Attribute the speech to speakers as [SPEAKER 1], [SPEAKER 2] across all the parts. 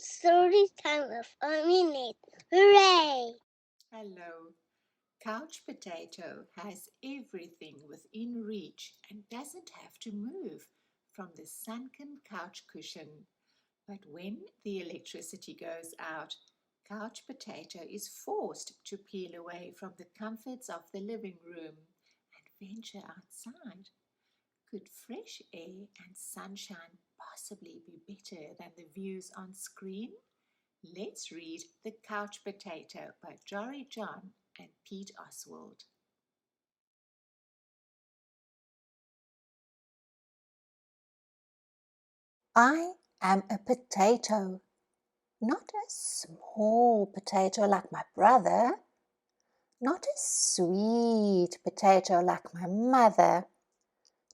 [SPEAKER 1] Story time of a minute. Hooray!
[SPEAKER 2] Hello. Couch potato has everything within reach and doesn't have to move from the sunken couch cushion. But when the electricity goes out, couch potato is forced to peel away from the comforts of the living room and venture outside. Could fresh air and sunshine possibly be better than the views on screen? Let's read The Couch Potato by Jory John and Pete Oswald.
[SPEAKER 3] I am a potato, not a small potato like my brother, not a sweet potato like my mother,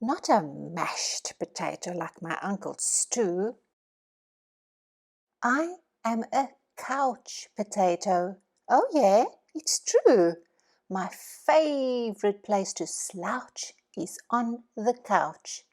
[SPEAKER 3] not a mashed potato like my Uncle Stu. I am a couch potato. Oh yeah, it's true. My favorite place to slouch is on the couch.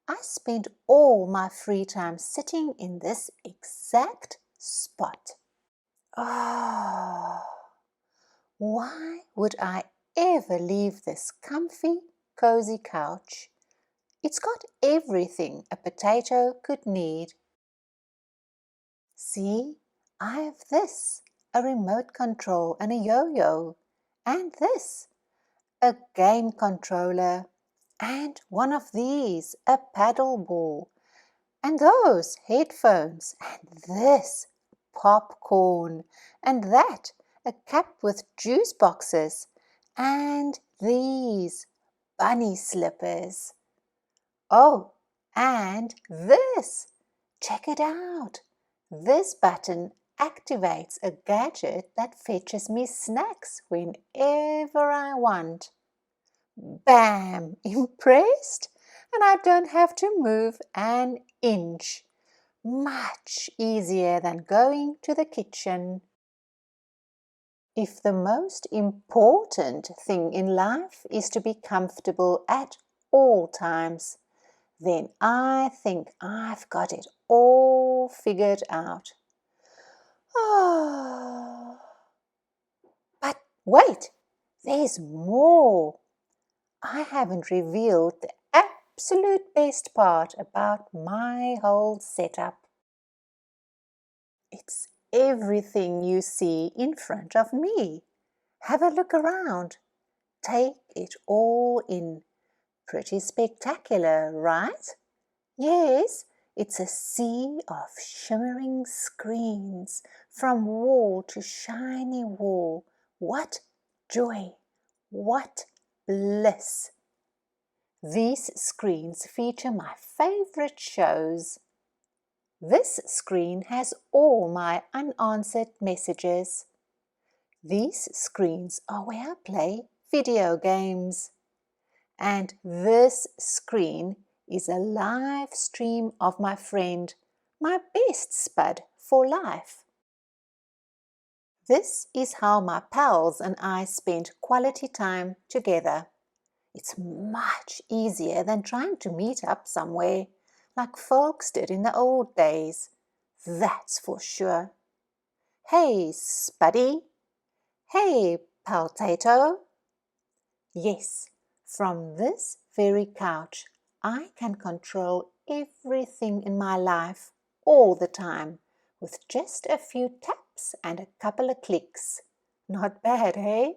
[SPEAKER 3] I spend all my free time sitting in this exact spot. Oh, why would I ever leave this comfy, cozy couch? It's got everything a potato could need. See, I have this, a remote control and a yo-yo, and this, a game controller, and one of these, a paddle ball, and those headphones, and this popcorn, and that a cup with juice boxes, and these bunny slippers. Oh, and this. Check it out. This button activates a gadget that fetches me snacks whenever I want. Bam! Impressed? And I don't have to move an inch. Much easier than going to the kitchen. If the most important thing in life is to be comfortable at all times, then I think I've got it all figured out. Oh, but wait, there's more. I haven't revealed the absolute best part about my whole setup. It's everything you see in front of me. Have a look around. Take it all in. Pretty spectacular, right? Yes, it's a sea of shimmering screens from wall to shiny wall. What joy! What bliss! These screens feature my favorite shows. This screen has all my unanswered messages. These screens are where I play video games. And this screen is a live stream of my friend, my best spud for life. This is how my pals and I spend quality time together. It's much easier than trying to meet up somewhere like folks did in the old days. That's for sure. Hey, spuddy. Hey, pal-tato. Yes, from this very couch, I can control everything in my life all the time with just a few taps and a couple of clicks. Not bad, eh?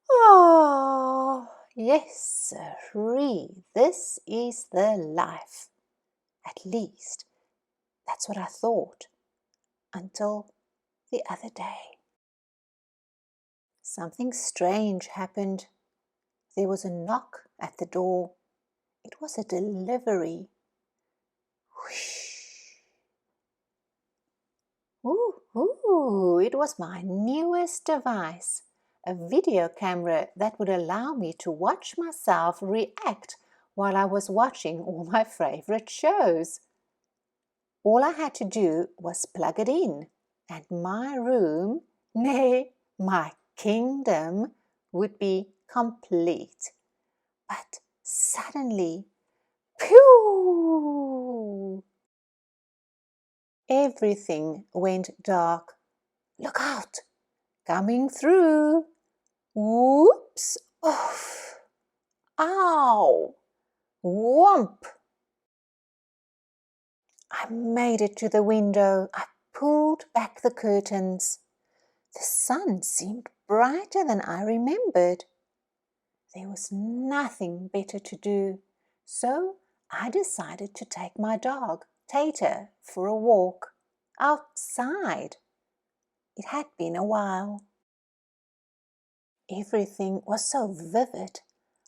[SPEAKER 3] Oh, yes, sirree, this is the life. At least, that's what I thought until the other day. Something strange happened. There was a knock at the door. It was a delivery. Whoosh! Ooh, it was my newest device, a video camera that would allow me to watch myself react while I was watching all my favorite shows. All I had to do was plug it in, and my room, nay, my kingdom, would be complete. But suddenly, pew! everything went dark. Look out! Coming through! Whoops! Oof! Ow! Whomp! I made it to the window. I pulled back the curtains. The sun seemed brighter than I remembered. There was nothing better to do, so I decided to take my dog, Tater, for a walk outside. It had been a while. Everything was so vivid,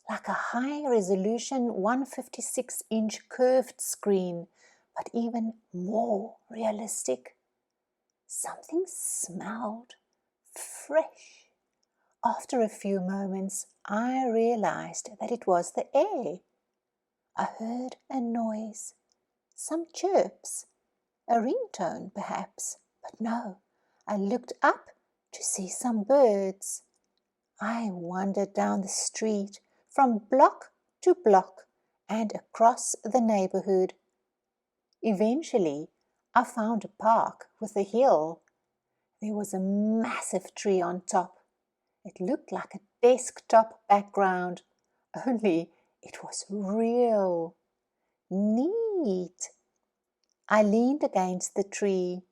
[SPEAKER 3] like a high-resolution 156-inch curved screen, but even more realistic. Something smelled fresh. After a few moments, I realized that it was the air. I heard a noise, some chirps, a ringtone perhaps, but no, I looked up to see some birds. I wandered down the street from block to block and across the neighborhood. Eventually, I found a park with a hill. There was a massive tree on top. It looked like a desktop background, only it was real. Neat. I leaned against the tree.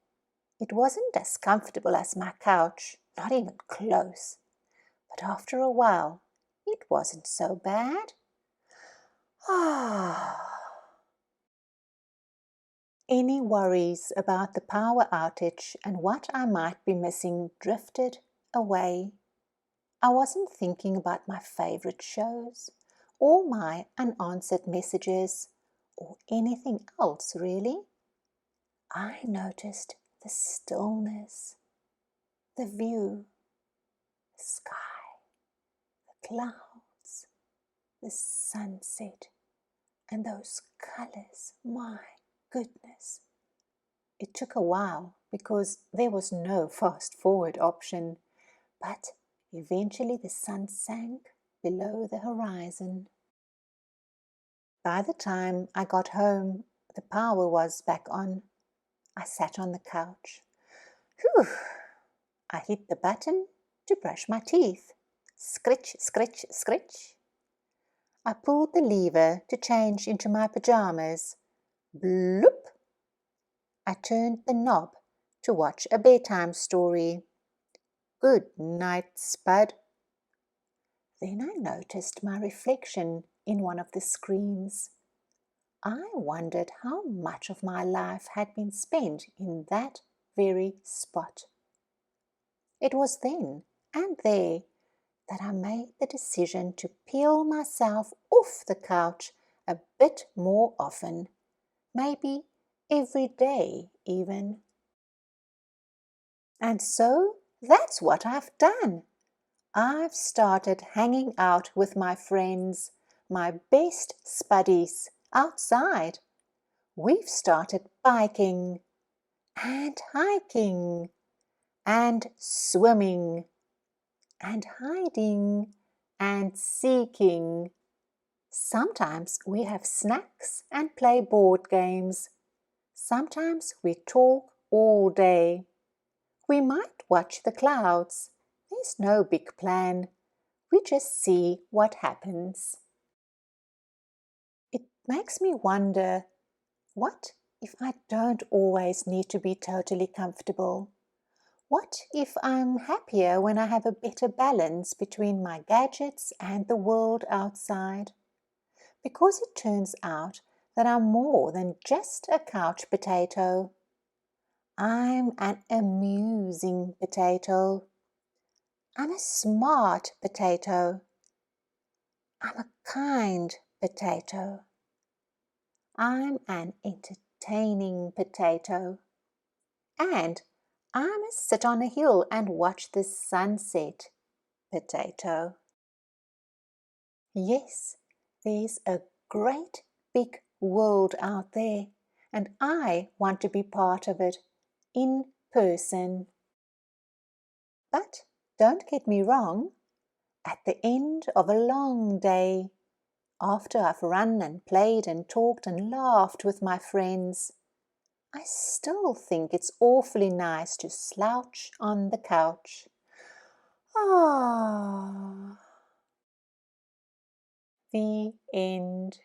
[SPEAKER 3] It wasn't as comfortable as my couch, not even close. But after a while, it wasn't so bad. Any worries about the power outage and what I might be missing drifted away. I wasn't thinking about my favorite shows or my unanswered messages or anything else really. I noticed the stillness, the view, the sky, the clouds, the sunset, and those colors, my goodness. It took a while because there was no fast-forward option, but eventually the sun sank below the horizon. By the time I got home, the power was back on. I sat on the couch. Whew! I hit the button to brush my teeth. Scritch, scritch, scritch. I pulled the lever to change into my pajamas. Bloop! I turned the knob to watch a bedtime story. Good night, Spud. Then I noticed my reflection in one of the screens. I wondered how much of my life had been spent in that very spot. It was then and there that I made the decision to peel myself off the couch a bit more often, maybe every day even. And so that's what I've done. I've started hanging out with my friends, my best spuddies, outside. We've started biking and hiking and swimming and hiding and seeking. Sometimes we have snacks and play board games. Sometimes we talk all day. We might watch the clouds. There's no big plan. We just see what happens. It makes me wonder, what if I don't always need to be totally comfortable? What if I'm happier when I have a better balance between my gadgets and the world outside? Because it turns out that I'm more than just a couch potato. I'm an amusing potato. I'm a smart potato. I'm a kind potato. I'm an entertaining potato. And I'm a sit on a hill and watch the sunset potato. Yes, there's a great big world out there, and I want to be part of it in person. But don't get me wrong, at the end of a long day, after I've run and played and talked and laughed with my friends, I still think it's awfully nice to slouch on the couch. Ah, the end.